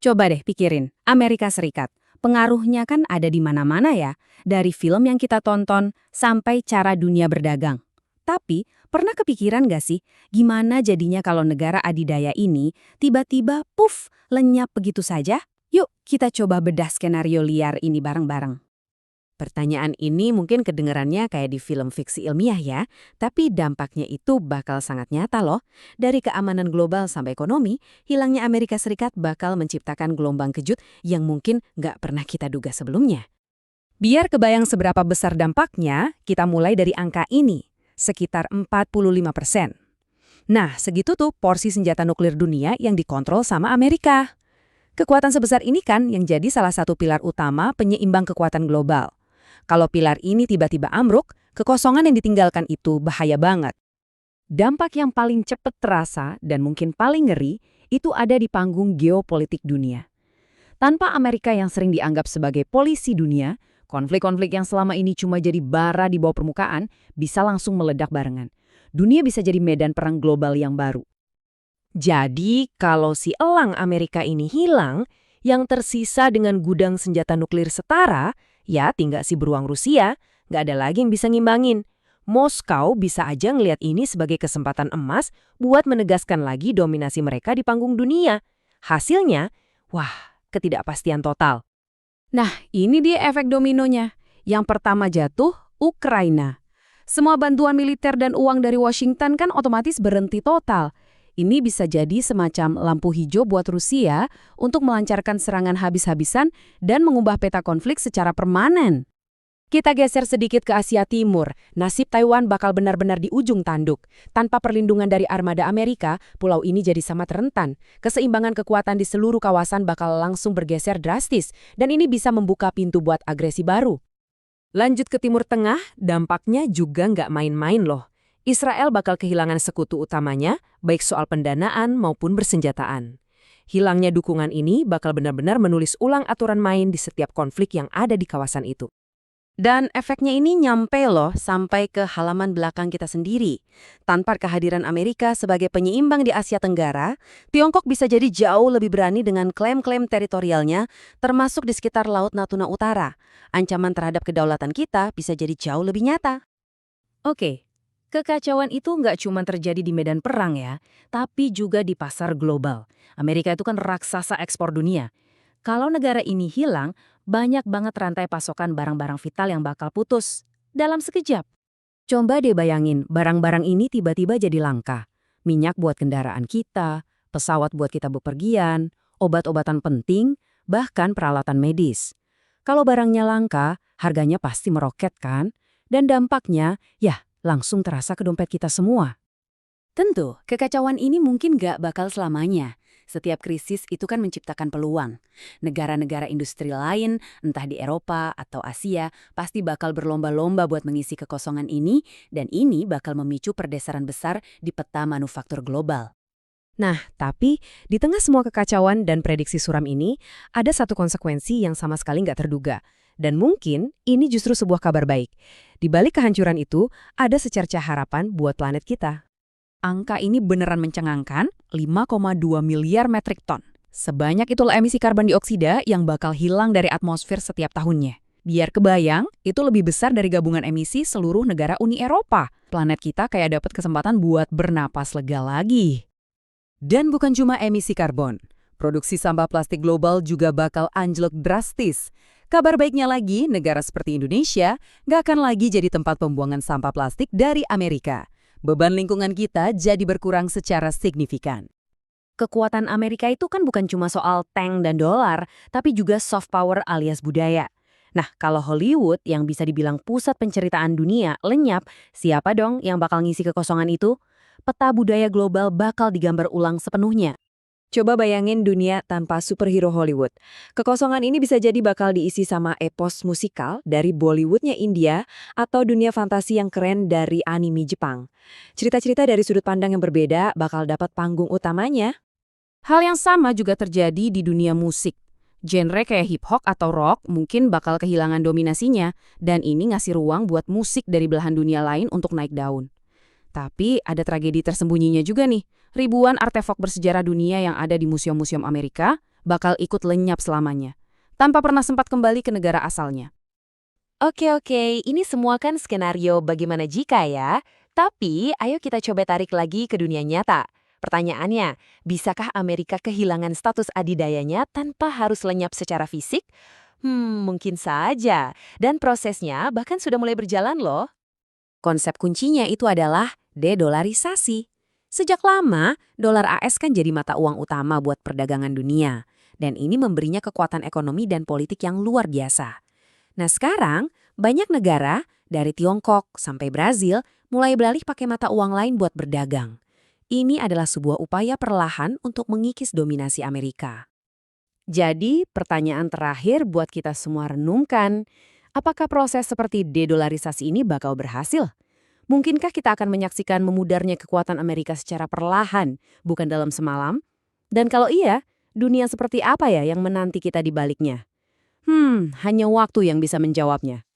Coba deh pikirin, Amerika Serikat. Pengaruhnya kan ada di mana-mana ya, dari film yang kita tonton sampai cara dunia berdagang. Tapi, pernah kepikiran gak sih, gimana jadinya kalau negara adidaya ini tiba-tiba puff, lenyap begitu saja? Yuk, kita coba bedah skenario liar ini bareng-bareng. Pertanyaan ini mungkin kedengarannya kayak di film fiksi ilmiah ya, tapi dampaknya itu bakal sangat nyata loh. Dari keamanan global sampai ekonomi, hilangnya Amerika Serikat bakal menciptakan gelombang kejut yang mungkin nggak pernah kita duga sebelumnya. Biar kebayang seberapa besar dampaknya, kita mulai dari angka ini, sekitar 45%. Nah, segitu tuh porsi senjata nuklir dunia yang dikontrol sama Amerika. Kekuatan sebesar ini kan yang jadi salah satu pilar utama penyeimbang kekuatan global. Kalau pilar ini tiba-tiba ambruk, kekosongan yang ditinggalkan itu bahaya banget. Dampak yang paling cepat terasa dan mungkin paling ngeri itu ada di panggung geopolitik dunia. Tanpa Amerika yang sering dianggap sebagai polisi dunia, konflik-konflik yang selama ini cuma jadi bara di bawah permukaan bisa langsung meledak barengan. Dunia bisa jadi medan perang global yang baru. Jadi, kalau si elang Amerika ini hilang, yang tersisa dengan gudang senjata nuklir setara, ya tinggal si beruang Rusia, nggak ada lagi yang bisa ngimbangin. Moskow bisa aja ngelihat ini sebagai kesempatan emas buat menegaskan lagi dominasi mereka di panggung dunia. Hasilnya, wah, ketidakpastian total. Nah, ini dia efek dominonya. Yang pertama jatuh, Ukraina. Semua bantuan militer dan uang dari Washington kan otomatis berhenti total. Ini bisa jadi semacam lampu hijau buat Rusia untuk melancarkan serangan habis-habisan dan mengubah peta konflik secara permanen. Kita geser sedikit ke Asia Timur, nasib Taiwan bakal benar-benar di ujung tanduk. Tanpa perlindungan dari armada Amerika, pulau ini jadi sangat rentan. Keseimbangan kekuatan di seluruh kawasan bakal langsung bergeser drastis, dan ini bisa membuka pintu buat agresi baru. Lanjut ke Timur Tengah, dampaknya juga nggak main-main loh. Israel bakal kehilangan sekutu utamanya, baik soal pendanaan maupun bersenjataan. Hilangnya dukungan ini bakal benar-benar menulis ulang aturan main di setiap konflik yang ada di kawasan itu. Dan efeknya ini nyampe loh sampai ke halaman belakang kita sendiri. Tanpa kehadiran Amerika sebagai penyeimbang di Asia Tenggara, Tiongkok bisa jadi jauh lebih berani dengan klaim-klaim teritorialnya, termasuk di sekitar Laut Natuna Utara. Ancaman terhadap kedaulatan kita bisa jadi jauh lebih nyata. Oke. Kekacauan itu nggak cuma terjadi di medan perang ya, tapi juga di pasar global. Amerika itu kan raksasa ekspor dunia. Kalau negara ini hilang, banyak banget rantai pasokan barang-barang vital yang bakal putus. Dalam sekejap. Coba deh bayangin, barang-barang ini tiba-tiba jadi langka. Minyak buat kendaraan kita, pesawat buat kita bepergian, obat-obatan penting, bahkan peralatan medis. Kalau barangnya langka, harganya pasti meroket kan? Dan dampaknya, ya, langsung terasa ke dompet kita semua. Tentu, kekacauan ini mungkin gak bakal selamanya. Setiap krisis itu kan menciptakan peluang. Negara-negara industri lain, entah di Eropa atau Asia, pasti bakal berlomba-lomba buat mengisi kekosongan ini, dan ini bakal memicu perdesaran besar di peta manufaktur global. Nah, tapi di tengah semua kekacauan dan prediksi suram ini, ada satu konsekuensi yang sama sekali nggak terduga. Dan mungkin ini justru sebuah kabar baik. Di balik kehancuran itu, ada secercah harapan buat planet kita. Angka ini beneran mencengangkan, 5,2 miliar metrik ton. Sebanyak itulah emisi karbon dioksida yang bakal hilang dari atmosfer setiap tahunnya. Biar kebayang, itu lebih besar dari gabungan emisi seluruh negara Uni Eropa. Planet kita kayak dapat kesempatan buat bernapas lega lagi. Dan bukan cuma emisi karbon. Produksi sampah plastik global juga bakal anjlok drastis. Kabar baiknya lagi, negara seperti Indonesia nggak akan lagi jadi tempat pembuangan sampah plastik dari Amerika. Beban lingkungan kita jadi berkurang secara signifikan. Kekuatan Amerika itu kan bukan cuma soal tank dan dolar, tapi juga soft power alias budaya. Nah, kalau Hollywood yang bisa dibilang pusat penceritaan dunia lenyap, siapa dong yang bakal ngisi kekosongan itu? Peta budaya global bakal digambar ulang sepenuhnya. Coba bayangin dunia tanpa superhero Hollywood. Kekosongan ini bisa jadi bakal diisi sama epos musikal dari Bollywoodnya India atau dunia fantasi yang keren dari anime Jepang. Cerita-cerita dari sudut pandang yang berbeda bakal dapat panggung utamanya. Hal yang sama juga terjadi di dunia musik. Genre kayak hip-hop atau rock mungkin bakal kehilangan dominasinya, dan ini ngasih ruang buat musik dari belahan dunia lain untuk naik daun. Tapi ada tragedi tersembunyinya juga nih. Ribuan artefak bersejarah dunia yang ada di museum-museum Amerika bakal ikut lenyap selamanya, tanpa pernah sempat kembali ke negara asalnya. Oke, ini semua kan skenario bagaimana jika ya. Tapi ayo kita coba tarik lagi ke dunia nyata. Pertanyaannya, bisakah Amerika kehilangan status adidayanya tanpa harus lenyap secara fisik? Mungkin saja. Dan prosesnya bahkan sudah mulai berjalan loh. Konsep kuncinya itu adalah dedolarisasi. Sejak lama, dolar AS kan jadi mata uang utama buat perdagangan dunia. Dan ini memberinya kekuatan ekonomi dan politik yang luar biasa. Nah sekarang, banyak negara, dari Tiongkok sampai Brazil, mulai beralih pakai mata uang lain buat berdagang. Ini adalah sebuah upaya perlahan untuk mengikis dominasi Amerika. Jadi, pertanyaan terakhir buat kita semua renungkan, apakah proses seperti dedolarisasi ini bakal berhasil? Mungkinkah kita akan menyaksikan memudarnya kekuatan Amerika secara perlahan, bukan dalam semalam? Dan kalau iya, dunia seperti apa ya yang menanti kita di baliknya? Hanya waktu yang bisa menjawabnya.